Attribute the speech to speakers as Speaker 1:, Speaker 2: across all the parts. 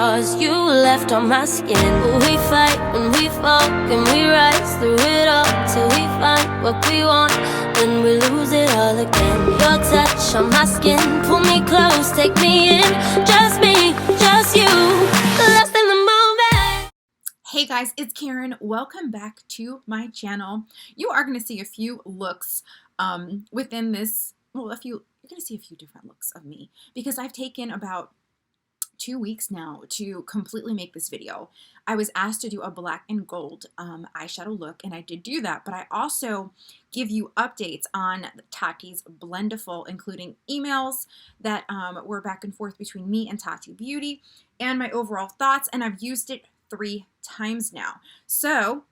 Speaker 1: Cause you left on my skin. We fight and we fall and we rise through it all till we find what we want, then we lose it all again. Your touch on my skin, pull me close, take me in. Just me, just you, lost in the moment.
Speaker 2: Hey guys, it's Karen. Welcome back to my channel. You are going to see a few looks within this, well, you're going to see a few different looks of me because I've taken about 2 weeks now to completely make this video. I was asked to do a black and gold eyeshadow look, and I did do that, but I also give you updates on Tati's Blendiful, including emails that were back and forth between me and Tati Beauty, and my overall thoughts, and I've used it 3 times now. So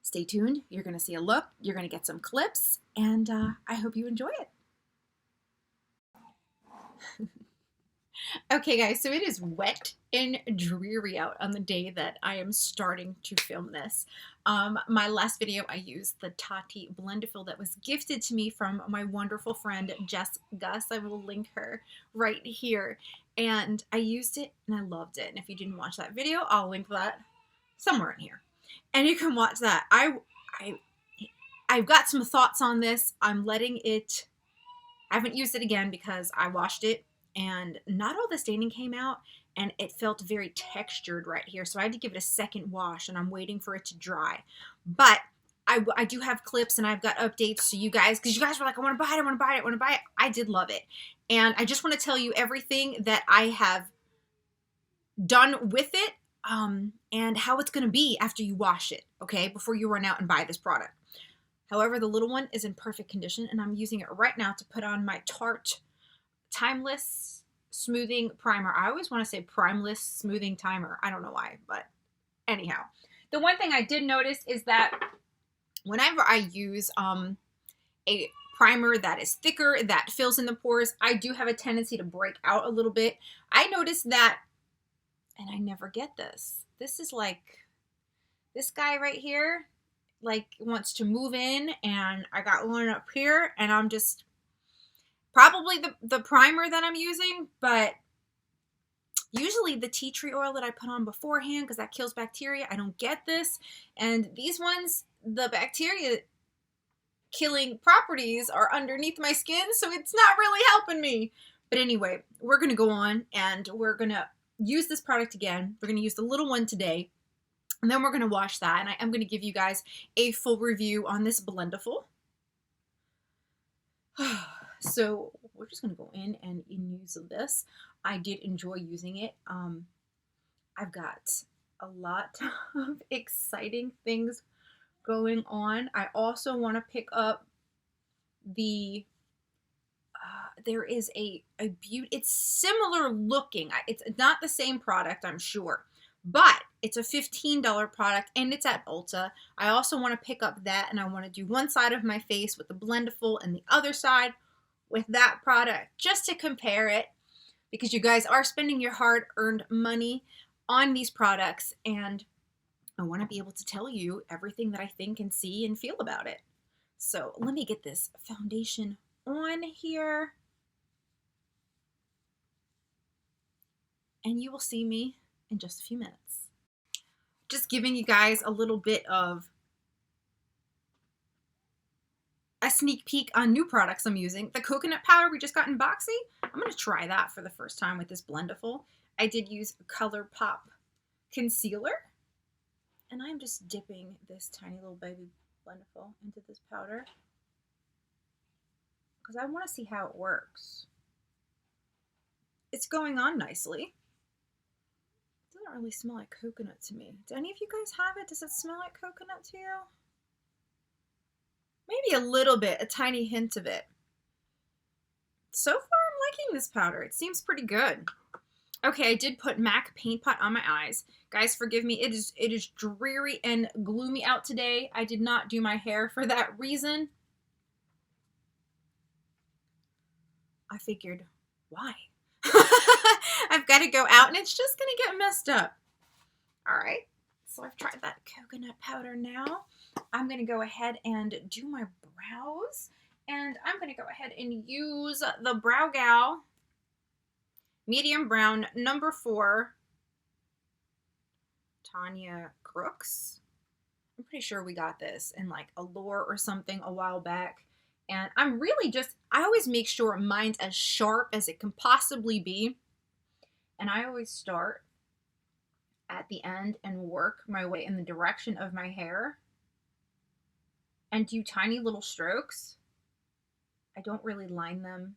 Speaker 2: stay tuned. You're going to see a look, you're going to get some clips, and I hope you enjoy it. Okay guys, so it is wet and dreary out on the day that I am starting to film this. My last video I used the Tati Blendiful that was gifted to me from my wonderful friend Jess Gus. I will link her right here. And I used it and I loved it. And if you didn't watch that video, I'll link that somewhere in here. And you can watch that. I've got some thoughts on this. I'm letting it, I haven't used it again because I washed it and not all the staining came out and it felt very textured right here. So I had to give it a second wash and I'm waiting for it to dry. But I do have clips and I've got updates so you guys, because you guys were like, I want to buy it, I want to buy it, I want to buy it. I did love it. And I just want to tell you everything that I have done with it and how it's going to be after you wash it, okay, before you run out and buy this product. However, the little one is in perfect condition and I'm using it right now to put on my Tarte Timeless Smoothing Primer. I always want to say Primeless Smoothing Timer. I don't know why, but anyhow. The one thing I did notice is that whenever I use a primer that is thicker, that fills in the pores, I do have a tendency to break out a little bit. I noticed that, and I never get this. This is like, this guy right here, like wants to move in, and I got one up here, and I'm just, probably the primer that I'm using, but usually the tea tree oil that I put on beforehand because that kills bacteria. I don't get this. And these ones, the bacteria killing properties are underneath my skin, so it's not really helping me. But anyway, we're going to go on and we're going to use this product again. We're going to use the little one today, and then we're going to wash that. And I am going to give you guys a full review on this Blendiful. So we're just going to go in and use this. I did enjoy using it. I've got a lot of exciting things going on. I also want to pick up the, there is a beauty, it's similar looking. It's not the same product, I'm sure, but it's a $15 product and it's at Ulta. I also want to pick up that, and I want to do one side of my face with the Blendiful and the other side with that product just to compare it, because you guys are spending your hard-earned money on these products and I want to be able to tell you everything that I think and see and feel about it. So let me get this foundation on here and you will see me in just a few minutes. Just giving you guys a little bit of a sneak peek on new products I'm using. The coconut powder we just got in Boxy, I'm going to try that for the first time with this Blendiful. I did use ColourPop concealer, and I'm just dipping this tiny little baby Blendiful into this powder because I want to see how it works. It's going on nicely. It doesn't really smell like coconut to me. Do any of you guys have it? Does it smell like coconut to you? Maybe a little bit, a tiny hint of it. So far, I'm liking this powder. It seems pretty good. Okay, I did put MAC Paint Pot on my eyes. Guys, forgive me. It is dreary and gloomy out today. I did not do my hair for that reason. I figured, why? I've got to go out and it's just going to get messed up. All right, so I've tried that coconut powder now. I'm going to go ahead and do my brows, and I'm going to go ahead and use the Brow Gal Medium Brown number 4 Tanya Crooks. I'm pretty sure we got this in like Allure or something a while back. And I'm really I always make sure mine's as sharp as it can possibly be. And I always start at the end and work my way in the direction of my hair and do tiny little strokes. I don't really line them.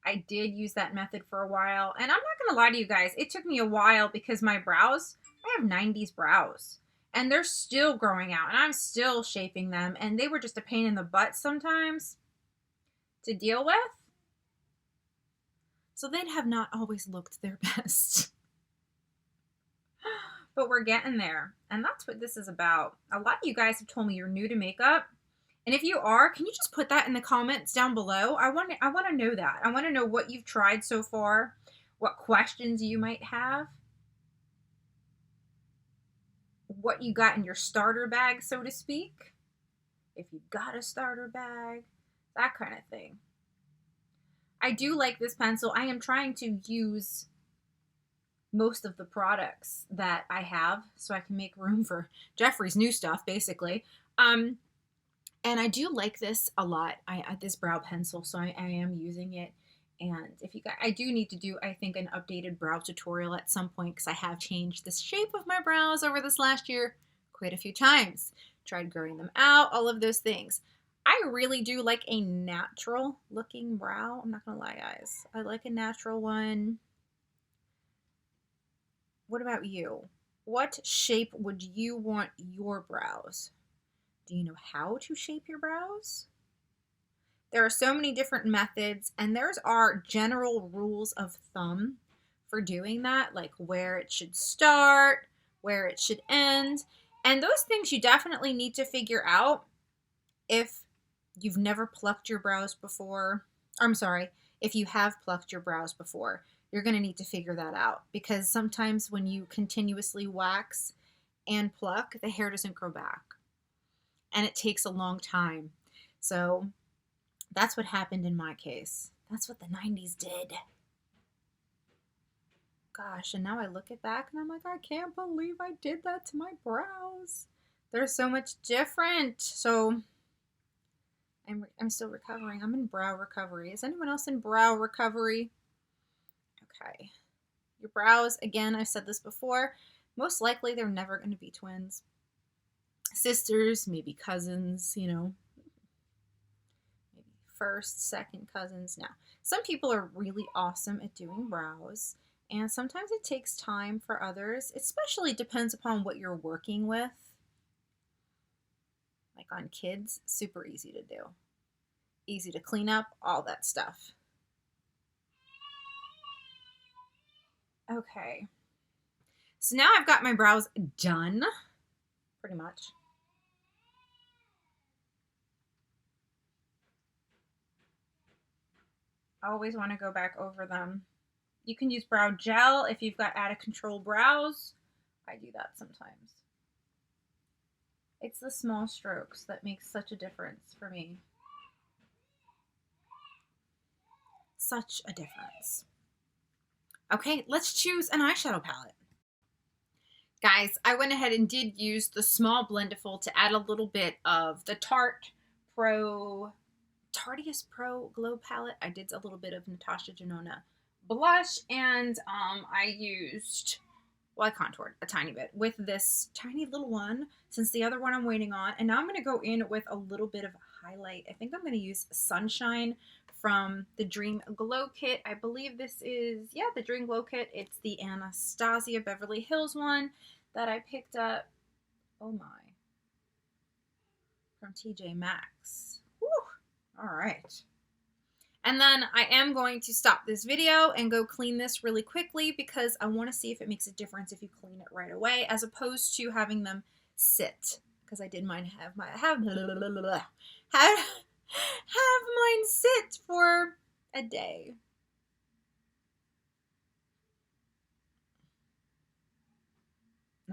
Speaker 2: I did use that method for a while. And I'm not going to lie to you guys. It took me a while because my brows, I have 90s brows. And they're still growing out. And I'm still shaping them. And they were just a pain in the butt sometimes to deal with. So they'd have not always looked their best. But we're getting there. And that's what this is about. A lot of you guys have told me you're new to makeup. And if you are, can you just put that in the comments down below? I want to know that. I want to know what you've tried so far, what questions you might have, what you got in your starter bag, so to speak. If you got a starter bag, that kind of thing. I do like this pencil. I am trying to use most of the products that I have so I can make room for Jeffrey's new stuff, basically. And I do like this a lot. This brow pencil, so I am using it. And if you guys, I do need to do, I think, an updated brow tutorial at some point because I have changed the shape of my brows over this last year quite a few times. Tried growing them out, all of those things. I really do like a natural looking brow. I'm not gonna lie, guys. I like a natural one. What about you? What shape would you want your brows? Do you know how to shape your brows? There are so many different methods, and there's our general rules of thumb for doing that, like where it should start, where it should end. And those things you definitely need to figure out if you've never plucked your brows before. I'm sorry, if you have plucked your brows before. You're going to need to figure that out because sometimes when you continuously wax and pluck, the hair doesn't grow back. And it takes a long time. So that's what happened in my case. That's what the 90s did. Gosh, and now I look at back and I'm like, I can't believe I did that to my brows. They're so much different. So I'm still recovering. I'm in brow recovery. Is anyone else in brow recovery? Okay. Your brows, again, I've said this before, most likely they're never going to be twins. Sisters, maybe cousins, you know, maybe first, second cousins. Now, some people are really awesome at doing brows, and sometimes it takes time for others. It especially depends upon what you're working with. Like on kids, super easy to do. Easy to clean up, all that stuff. Okay. So now I've got my brows done, pretty much. I always want to go back over them. You can use brow gel if you've got out of control brows. I do that sometimes. It's the small strokes that make such a difference for me. Such a difference. Okay, let's choose an eyeshadow palette. Guys, I went ahead and did use the small Blendiful to add a little bit of the Tarteist Pro Glow palette. I did a little bit of Natasha Denona blush, and I used, well, I contoured a tiny bit with this tiny little one since the other one I'm waiting on. And now I'm going to go in with a little bit of highlight. I think I'm going to use Sunshine from the Dream Glow Kit. I believe this is, yeah, the Dream Glow Kit. It's the Anastasia Beverly Hills one that I picked up, oh my, from TJ Maxx. Whew. All right. And then I am going to stop this video and go clean this really quickly because I want to see if it makes a difference if you clean it right away as opposed to having them sit. Because I did mine have mine sit for a day.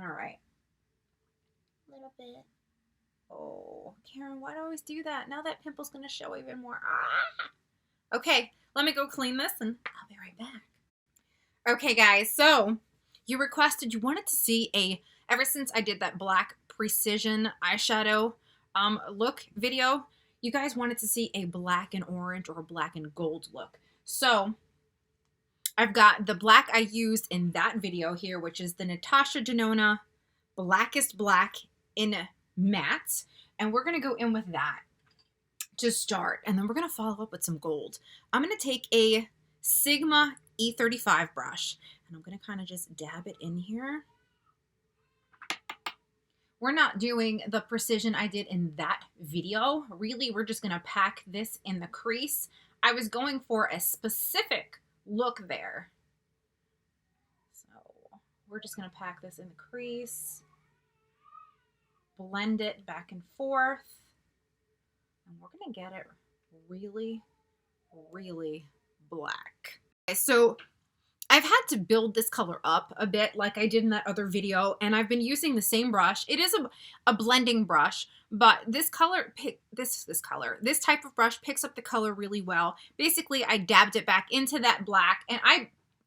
Speaker 2: All right. A little bit. Oh, Karen, why do I always do that? Now that pimple's going to show even more. Ah! Okay, let me go clean this and I'll be right back. Okay, guys, so you requested, you wanted to see a Ever since I did that black precision eyeshadow look video, you guys wanted to see a black and orange or a black and gold look. So I've got the black I used in that video here, which is the Natasha Denona Blackest Black in matte. And we're going to go in with that to start. And then we're going to follow up with some gold. I'm going to take a Sigma E35 brush and I'm going to kind of just dab it in here. We're not doing the precision I did in that video. Really, we're just going to pack this in the crease. I was going for a specific look there. So we're just going to pack this in the crease, blend it back and forth, and we're going to get it really, really black. Okay, so I've had to build this color up a bit like I did in that other video, and I've been using the same brush. It is a blending brush, but this type of brush picks up the color really well. Basically, I dabbed it back into that black, and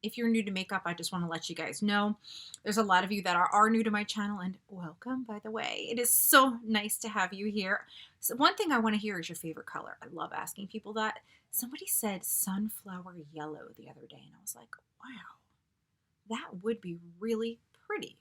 Speaker 2: if you're new to makeup, I just want to let you guys know, there's a lot of you that are new to my channel, and welcome, by the way. It is so nice to have you here. So one thing I want to hear is your favorite color. I love asking people that. Somebody said sunflower yellow the other day, and I was like, wow, that would be really pretty.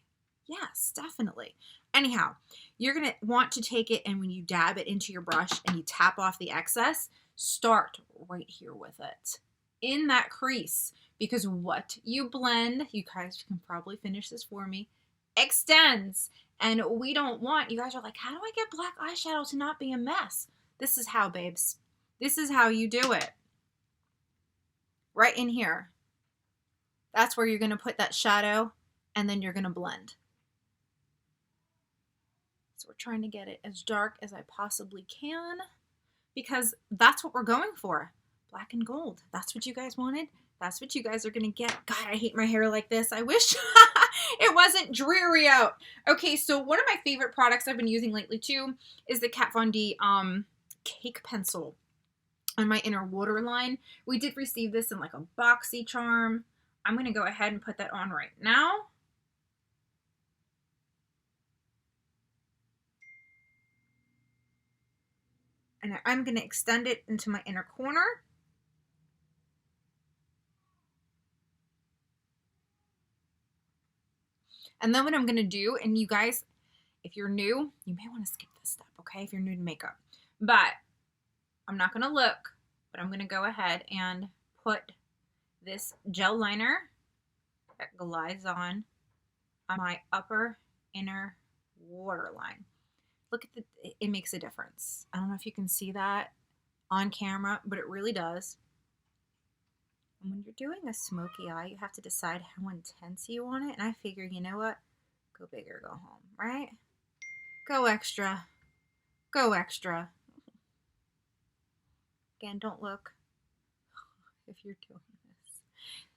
Speaker 2: Yes, definitely. Anyhow, you're going to want to take it, and when you dab it into your brush and you tap off the excess, start right here with it in that crease, because what you blend, you guys can probably finish this for me, extends. And we don't want, you guys are like, how do I get black eyeshadow to not be a mess? This is how, babes. This is how you do it. Right in here. That's where you're going to put that shadow, and then you're going to blend. So we're trying to get it as dark as I possibly can, because that's what we're going for. Black and gold. That's what you guys wanted. That's what you guys are going to get. God, I hate my hair like this. I wish it wasn't dreary out. Okay, so one of my favorite products I've been using lately too is the Kat Von D Cake Pencil on my inner waterline. We did receive this in like a Boxycharm. I'm going to go ahead and put that on right now. And I'm going to extend it into my inner corner. And then what I'm going to do, and you guys, if you're new, you may want to skip this step, okay, if you're new to makeup. But I'm not going to look, but I'm going to go ahead and put this gel liner that glides on my upper inner waterline. Look at it makes a difference. I don't know if you can see that on camera, but it really does. And when you're doing a smoky eye, you have to decide how intense you want it. And I figure, you know what? Go big or go home, right? Go extra. Go extra. Again, don't look if you're doing this.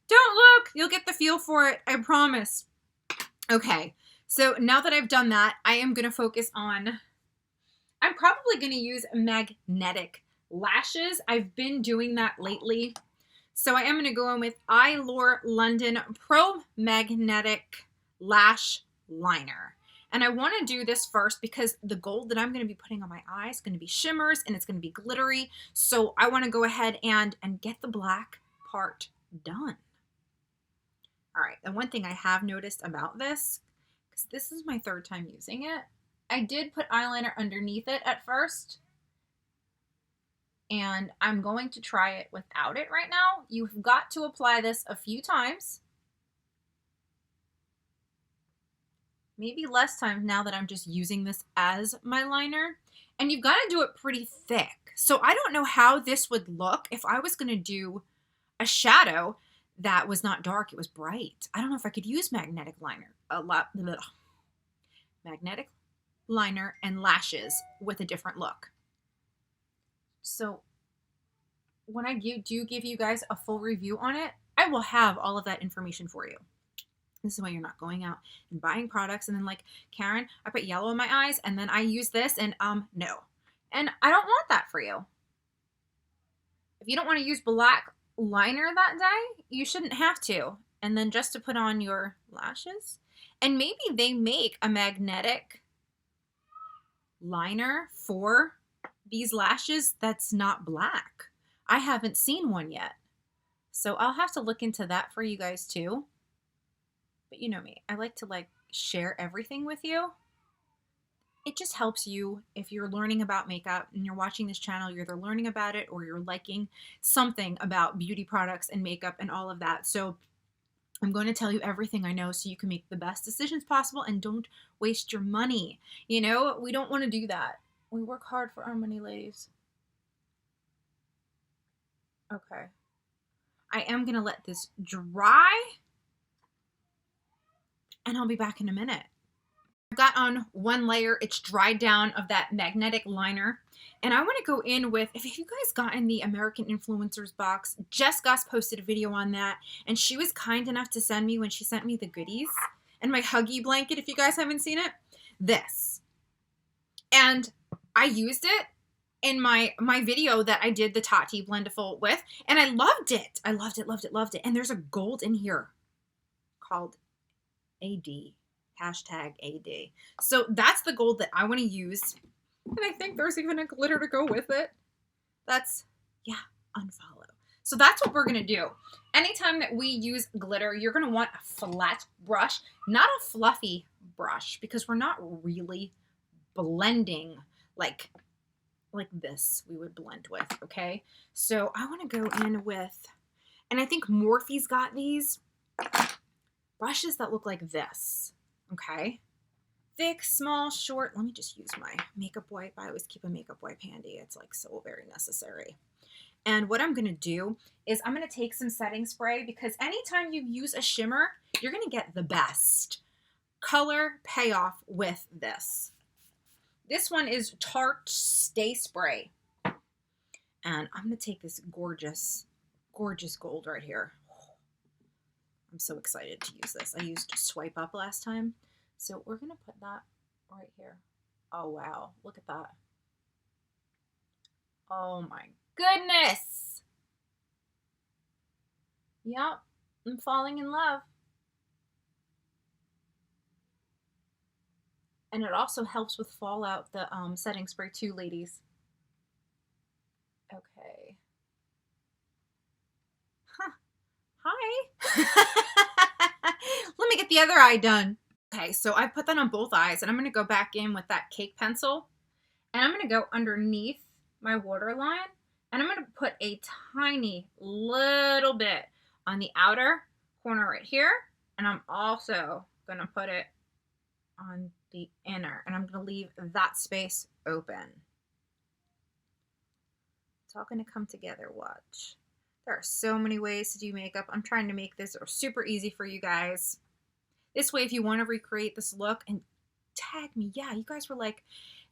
Speaker 2: Don't look! You'll get the feel for it, I promise. Okay, so now that I've done that, I am going to focus on, I'm probably going to use magnetic lashes. I've been doing that lately. So I am going to go in with Allure London Pro Magnetic Lash Liner. And I want to do this first because the gold that I'm going to be putting on my eyes is going to be shimmers and it's going to be glittery. So I want to go ahead and get the black part done. All right, and one thing I have noticed about this, because this is my third time using it, I did put eyeliner underneath it at first. And I'm going to try it without it right now. You've got to apply this a few times. Maybe less times now that I'm just using this as my liner. And you've got to do it pretty thick. So I don't know how this would look if I was going to do a shadow that was not dark, it was bright. I don't know if I could use magnetic liner. Magnetic liner and lashes with a different look. So when I do give you guys a full review on it, I will have all of that information for you. This is why you're not going out and buying products and then like, Karen, I put yellow in my eyes and then I use this and no. And I don't want that for you. If you don't want to use black liner that day, you shouldn't have to. And then just to put on your lashes. And maybe they make a magnetic liner for these lashes that's not black. I haven't seen one yet. So I'll have to look into that for you guys too. But you know me, I like to like share everything with you. It just helps you if you're learning about makeup and you're watching this channel, you're either learning about it or you're liking something about beauty products and makeup and all of that. So I'm going to tell you everything I know so you can make the best decisions possible and don't waste your money. You know, we don't want to do that. We work hard for our money, ladies. Okay. I am going to let this dry and I'll be back in a minute. I've got on one layer, it's dried down, of that magnetic liner. And I want to go in with, if you guys got in the American Influencers box, Jess Goss posted a video on that. And she was kind enough to send me, when she sent me the goodies and my Huggy blanket, if you guys haven't seen it, this. And I used it in my video that I did the Tati Blendiful with. And I loved it. I loved it, loved it, loved it. And there's a gold in here called AD. Hashtag AD. So that's the gold that I want to use. And I think there's even a glitter to go with it. That's, yeah, unfollow. So that's what we're going to do. Anytime that we use glitter, you're going to want a flat brush, not a fluffy brush, because we're not really blending like this we would blend with, okay? So I want to go in with, and I think Morphe's got these brushes that look like this. Okay, thick, small, short. Let me just use my makeup wipe. I always keep a makeup wipe handy. It's like so very necessary. And what I'm going to do is I'm going to take some setting spray, because anytime you use a shimmer, you're going to get the best color payoff with this. This one is Tarte Stay Spray. And I'm going to take this gorgeous, gorgeous gold right here. I'm so excited to use this. I used Swipe Up last time. So we're going to put that right here. Oh, wow. Look at that. Oh, my goodness. Yep. I'm falling in love. And it also helps with fallout, the setting spray too, ladies. Okay. Hi. Let me get the other eye done. Okay, so I put that on both eyes, and I'm going to go back in with that cake pencil, and I'm going to go underneath my waterline, and I'm going to put a tiny little bit on the outer corner right here, and I'm also going to put it on the inner, and I'm going to leave that space open. It's all going to come together, watch. There are so many ways to do makeup. I'm trying to make this super easy for you guys. This way, if you want to recreate this look, and tag me. Yeah, you guys were like,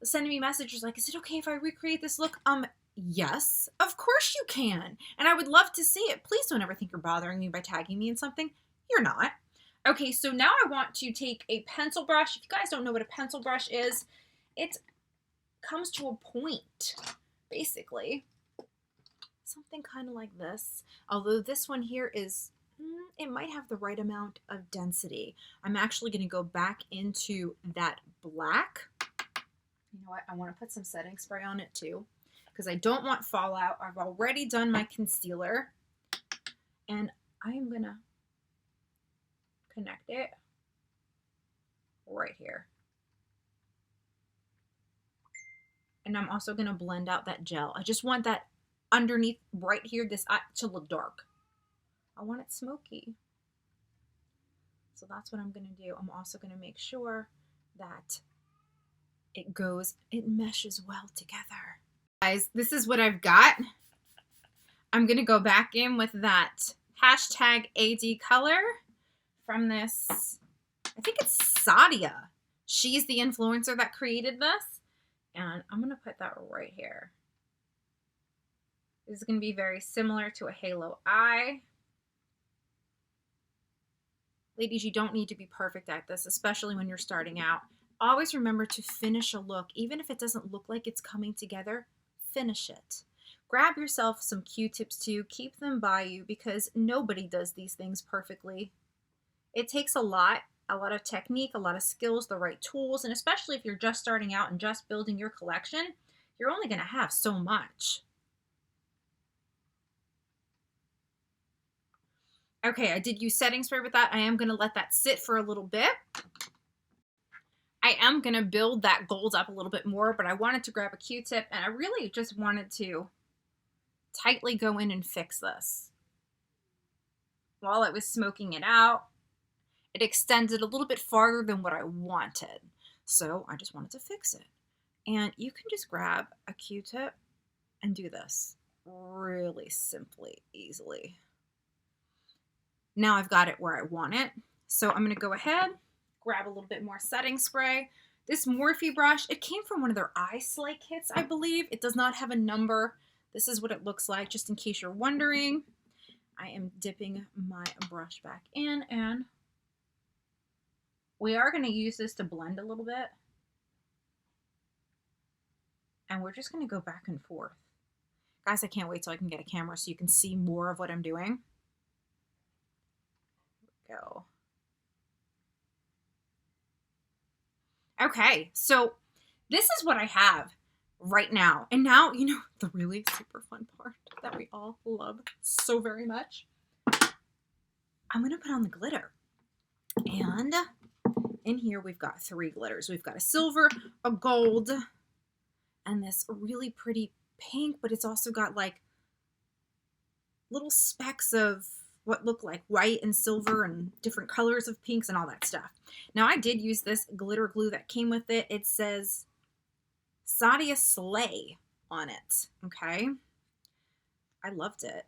Speaker 2: sending me messages like, is it okay if I recreate this look? Yes, of course you can. And I would love to see it. Please don't ever think you're bothering me by tagging me in something. You're not. Okay, so now I want to take a pencil brush. If you guys don't know what a pencil brush is, it comes to a point, basically. Something kind of like this, although this one here is, it might have the right amount of density. I'm actually going to go back into that black. You know what? I want to put some setting spray on it too, because I don't want fallout. I've already done my concealer, and I am going to connect it right here. And I'm also going to blend out that gel. I just want that underneath right here, this eye to look dark. I want it smoky. So that's what I'm going to do. I'm also going to make sure that it meshes well together. Guys, this is what I've got. I'm going to go back in with that hashtag AD color from this, I think it's Sadia. She's the influencer that created this. And I'm going to put that right here. This is going to be very similar to a halo eye. Ladies, you don't need to be perfect at this, especially when you're starting out. Always remember to finish a look. Even if it doesn't look like it's coming together, finish it. Grab yourself some Q-tips too. Keep them by you, because nobody does these things perfectly. It takes a lot of technique, a lot of skills, the right tools, and especially if you're just starting out and just building your collection, you're only going to have so much. Okay, I did use setting spray with that. I am going to let that sit for a little bit. I am going to build that gold up a little bit more, but I wanted to grab a Q-tip, and I really just wanted to tightly go in and fix this. While I was smoking it out, it extended a little bit farther than what I wanted. So I just wanted to fix it. And you can just grab a Q-tip and do this really simply, easily. Now I've got it where I want it. So I'm going to go ahead, grab a little bit more setting spray. This Morphe brush, it came from one of their eye slay kits, I believe. It does not have a number. This is what it looks like, just in case you're wondering. I am dipping my brush back in, and we are going to use this to blend a little bit. And we're just going to go back and forth. Guys, I can't wait till I can get a camera so you can see more of what I'm doing. Here we go. Okay, so this is what I have right now. And now, you know, the really super fun part that we all love so very much. I'm going to put on the glitter. And in here, we've got 3 glitters. We've got a silver, a gold, and this really pretty pink, but it's also got like little specks of what look like white and silver and different colors of pinks and all that stuff. Now, I did use this glitter glue that came with it. It says Sadia Slay on it, okay? I loved it.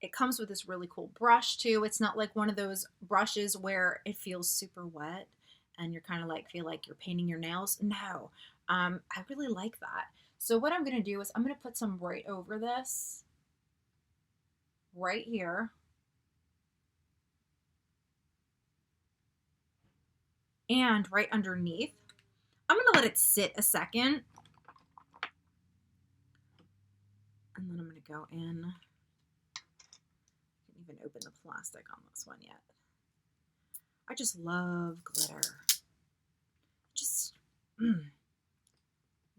Speaker 2: It comes with this really cool brush too. It's not like one of those brushes where it feels super wet and you're kind of like, feel like you're painting your nails. No, I really like that. So what I'm going to do is I'm going to put some right over this, right here. And right underneath. I'm going to let it sit a second. And then I'm going to go in. I didn't even open the plastic on this one yet. I just love glitter. Just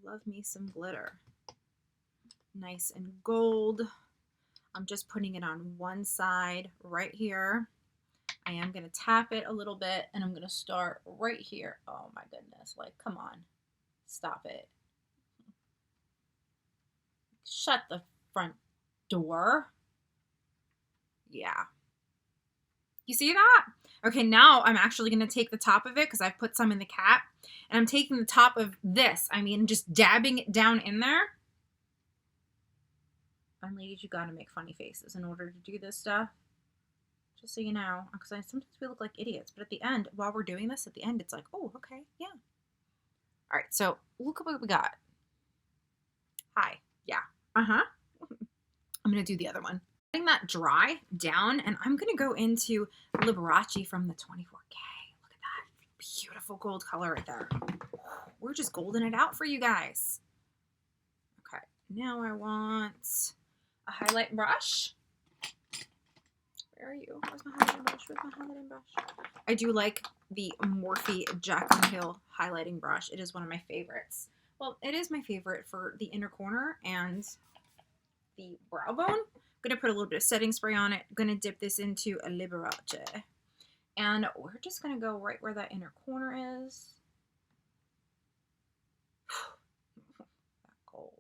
Speaker 2: love me some glitter. Nice and gold. I'm just putting it on one side right here. I am going to tap it a little bit, and I'm going to start right here. Oh my goodness, like, come on. Stop it. Shut the front door. Yeah. You see that? Okay, now I'm actually going to take the top of it because I've put some in the cap, and I'm taking the top of this. I mean, just dabbing it down in there. And ladies, you got to make funny faces in order to do this stuff. Just so you know, because sometimes we look like idiots. But at the end, while we're doing this, at the end, it's like, oh, okay, yeah. All right, so look at what we got. Hi, yeah, uh-huh. I'm going to do the other one. Letting that dry down, and I'm going to go into Liberace from the 24K. Look at that beautiful gold color right there. We're just golding it out for you guys. Okay, now I want a highlight brush. Where are you? Where's my highlighting brush? Where's my highlighting brush? I do like the Morphe Jaclyn Hill highlighting brush. It is one of my favorites. Well, it is my favorite for the inner corner and the brow bone. I'm going to put a little bit of setting spray on it. I'm going to dip this into a Liberace. And we're just going to go right where that inner corner is. That gold.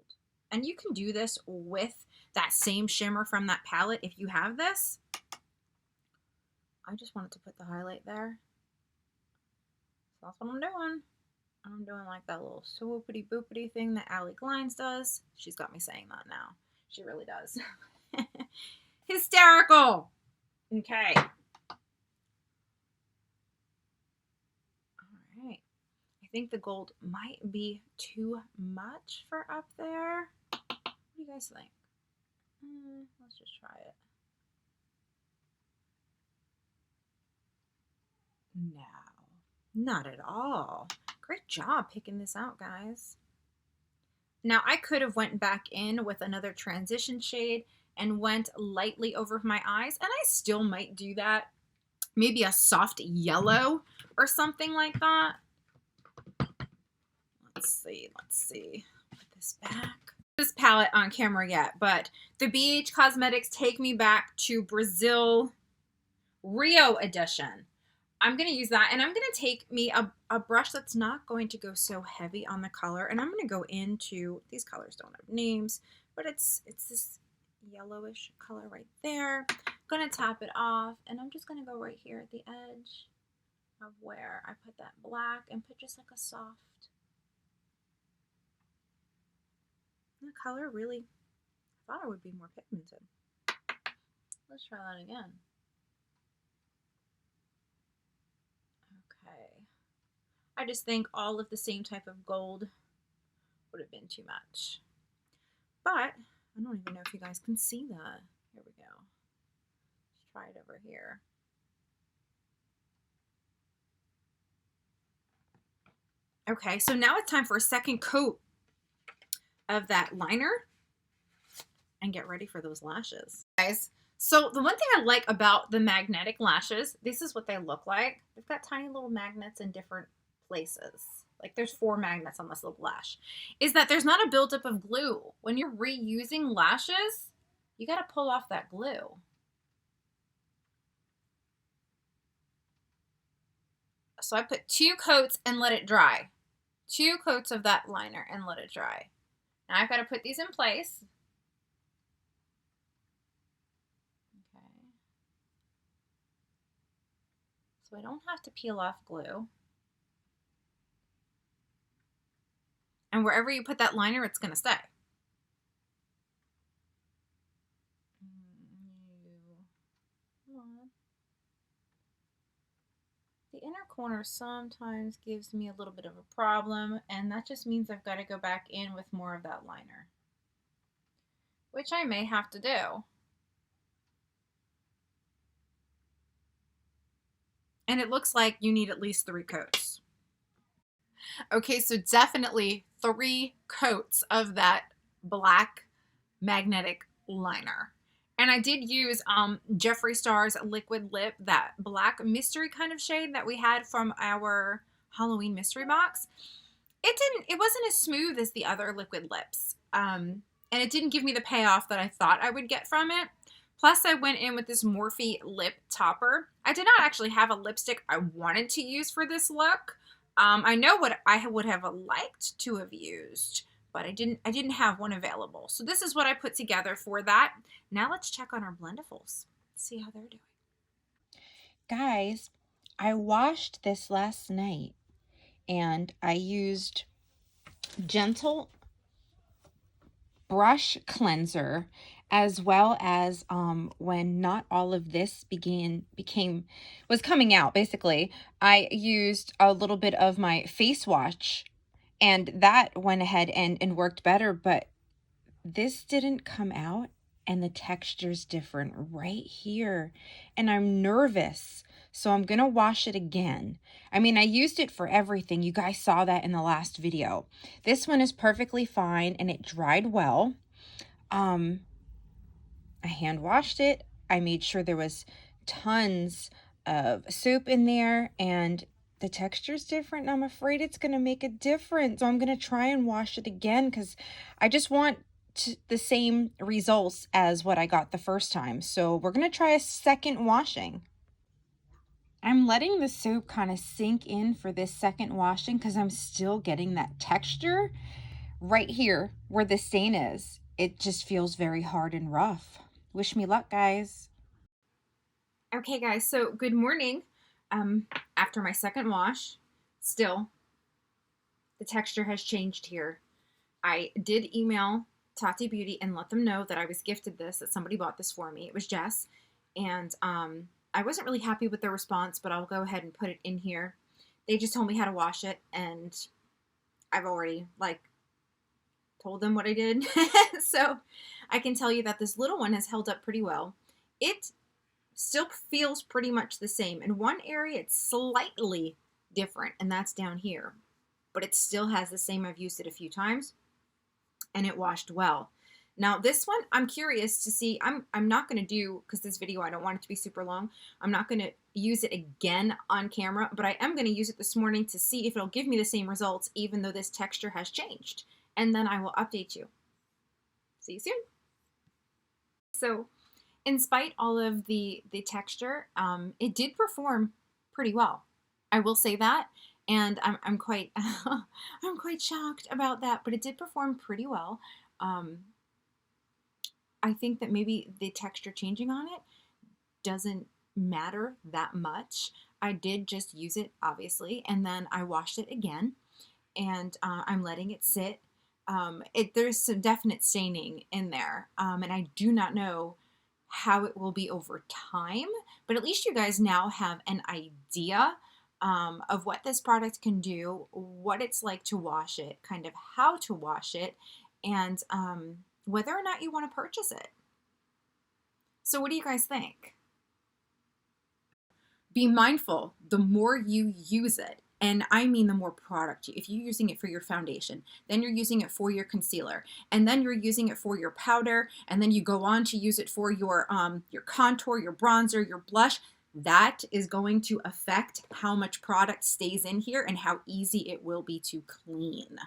Speaker 2: And you can do this with that same shimmer from that palette if you have this. I just wanted to put the highlight there. So that's what I'm doing. I'm doing like that little swoopity boopity thing that Allie Glines does. She's got me saying that now. She really does. Hysterical. Okay. All right. I think the gold might be too much for up there. What do you guys think? Let's just try it. No, not at all. Great job picking this out, guys. Now, I could have went back in with another transition shade and went lightly over my eyes, and I still might do that. maybe a soft yellow or something like that. Let's see. Put this back. This palette on camera yet, but the BH Cosmetics Take Me Back to Brazil Rio edition. I'm going to use that, and I'm going to take me a brush that's not going to go so heavy on the color, and I'm going to go into, these colors don't have names, but it's this yellowish color right there. I'm going to tap it off, and I'm just going to go right here at the edge of where I put that black and put just like a soft. The color really, I thought it would be more pigmented. Let's try that again. Okay. I just think all of the same type of gold would have been too much. But I don't even know if you guys can see that. Here we go. Let's try it over here. Okay, so now it's time for a second coat of that liner and get ready for those lashes. Guys, so the one thing I like about the magnetic lashes, this is what they look like. They've got tiny little magnets in different places. Like there's 4 magnets on this little lash. Is that there's not a buildup of glue. When you're reusing lashes, you got to pull off that glue. So I put 2 coats and let it dry. 2 coats of that liner and let it dry. Now I've got to put these in place. Okay. So I don't have to peel off glue. And wherever you put that liner, it's going to stay. The inner corner sometimes gives me a little bit of a problem, and that just means I've got to go back in with more of that liner, which I may have to do. And it looks like you need at least 3 coats. Okay, so definitely 3 coats of that black magnetic liner. And I did use Jeffree Star's Liquid Lip, that black mystery kind of shade that we had from our Halloween mystery box. It wasn't as smooth as the other liquid lips. And it didn't give me the payoff that I thought I would get from it. Plus I went in with this Morphe lip topper. I did not actually have a lipstick I wanted to use for this look. I know what I would have liked to have used, but I didn't have one available. So this is what I put together for that. Now let's check on our Blendifuls. See how they're doing.
Speaker 3: Guys, I washed this last night and I used gentle brush cleanser, as well as when not all of this was coming out, basically, I used a little bit of my face wash, and that went ahead and worked better, but this didn't come out, and the texture's different right here, and I'm nervous, so I'm gonna wash it again. I mean, I used it for everything. You guys saw that in the last video. This one is perfectly fine, and it dried well. I hand washed it. I made sure there was tons of soap in there, and the texture's different, and I'm afraid it's going to make a difference. So I'm going to try and wash it again because I just want the same results as what I got the first time. So we're going to try a second washing. I'm letting the soap kind of sink in for this second washing because I'm still getting that texture right here where the stain is. It just feels very hard and rough. Wish me luck, guys.
Speaker 2: Okay, guys, so good morning. After my second wash, still, the texture has changed here. I did email Tati Beauty and let them know that I was gifted this, that somebody bought this for me. It was Jess, and I wasn't really happy with their response, but I'll go ahead and put it in here. They just told me how to wash it, and I've already, told them what I did. So I can tell you that this little one has held up pretty well. It still feels pretty much the same. In one area, it's slightly different, and that's down here. But it still has the same. I've used it a few times, and it washed well. Now this one, I'm curious to see, I'm not going to do, because this video, I don't want it to be super long, I'm not going to use it again on camera, but I am going to use it this morning to see if it'll give me the same results, even though this texture has changed. And then I will update you. See you soon. So in spite all of the texture, it did perform pretty well. I will say that. And I'm quite, I'm quite shocked about that, but it did perform pretty well. I think that maybe the texture changing on it doesn't matter that much. I did just use it, obviously, and then I washed it again, and I'm letting it sit. There's some definite staining in there, and I do not know how it will be over time, but at least you guys now have an idea of what this product can do, what it's like to wash it, kind of how to wash it, and whether or not you want to purchase it. So what do you guys think? Be mindful, the more you use it, and I mean the more product, if you're using it for your foundation, then you're using it for your concealer, and then you're using it for your powder, and then you go on to use it for your contour, your bronzer, your blush, that is going to affect how much product stays in here and how easy it will be to clean.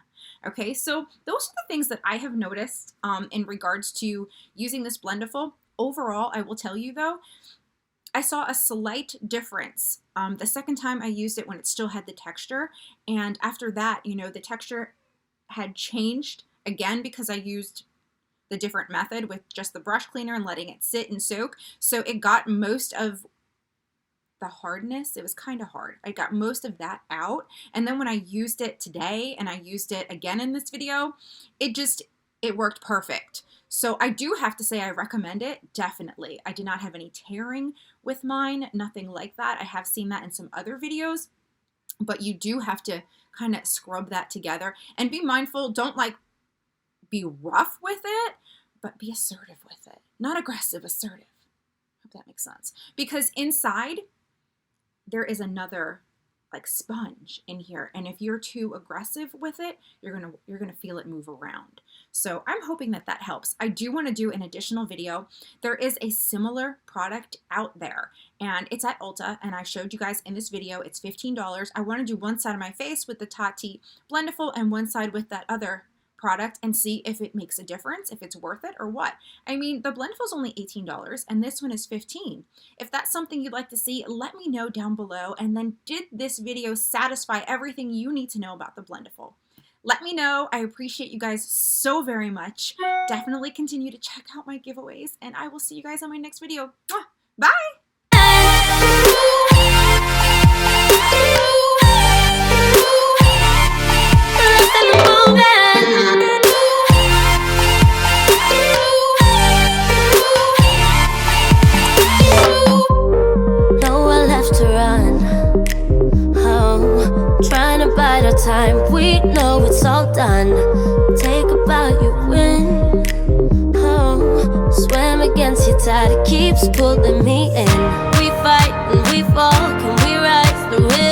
Speaker 2: Okay, so those are the things that I have noticed in regards to using this Blendiful. Overall, I will tell you though, I saw a slight difference the second time I used it when it still had the texture, and after that, you know, the texture had changed again because I used the different method with just the brush cleaner and letting it sit and soak. So it got most of the hardness. It was kind of hard. I got most of that out. And then when I used it today and I used it again in this video, it worked perfect. So I do have to say I recommend it, definitely. I did not have any tearing with mine, nothing like that. I have seen that in some other videos, but you do have to kind of scrub that together and be mindful. Don't like be rough with it, but be assertive with it. Not aggressive, assertive. Hope that makes sense. Because inside, there is another like sponge in here, and if you're too aggressive with it, you're gonna feel it move around. So I'm hoping that that helps. I do want to do an additional video. There is a similar product out there, and it's at Ulta, and I showed you guys in this video. It's $15. I want to do one side of my face with the Tati Blendiful and one side with that other product and see if it makes a difference, if it's worth it or what. I mean, the Blendiful is only $18 and this one is $15. If that's something you'd like to see, let me know down below. And then did this video satisfy everything you need to know about the Blendiful? Let me know. I appreciate you guys so very much. Definitely continue to check out my giveaways, and I will see you guys on my next video. Bye!
Speaker 1: Time, we know it's all done. Take a bow, you win. Oh, swim against your tide, it keeps pulling me in. We fight and we fall, can we rise through it?